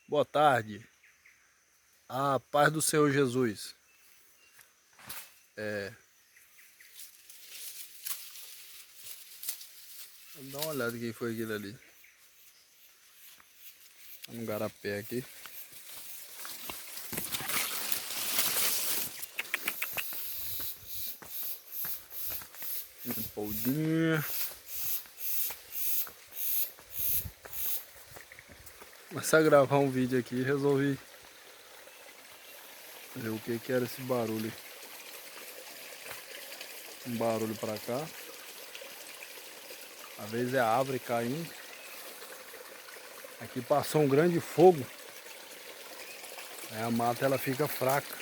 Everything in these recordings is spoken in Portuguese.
Boa tarde. A paz do Senhor Jesus. Vamos dar uma olhada quem foi aquele ali. Um garapé aqui. Um poldinha. Começar a gravar um vídeo aqui, resolvi ver o que era esse barulho. Um barulho pra cá. Às vezes é a árvore caindo. Aqui passou um grande fogo. Aí a mata ela fica fraca.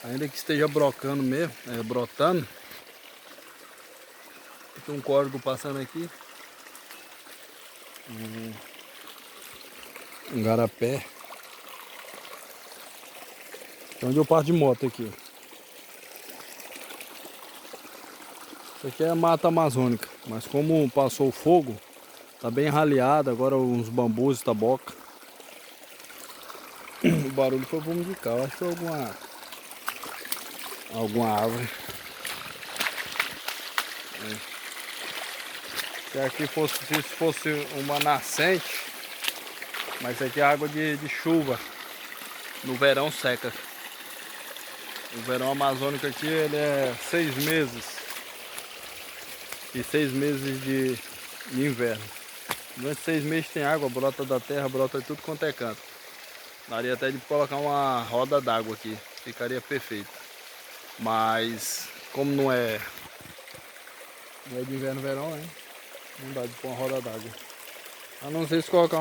Ainda que esteja brocando mesmo, brotando. Tem um córrego passando aqui. Um garapé. É onde eu passo de moto aqui. Isso aqui é a mata amazônica, mas como passou o fogo, tá bem raleado, agora uns bambus, taboca. O barulho foi bom de cá, eu acho que foi alguma árvore. Se aqui fosse uma nascente, mas isso aqui é água de chuva, no verão seca. O verão amazônico aqui ele é 6 meses e 6 meses de inverno. Durante 6 meses tem água, brota da terra, brota de tudo quanto é canto. Daria até de colocar uma roda d'água aqui, ficaria perfeito. Mas como não é de inverno, verão, né? Não dá de pôr uma roda d'água. A não ser se colocar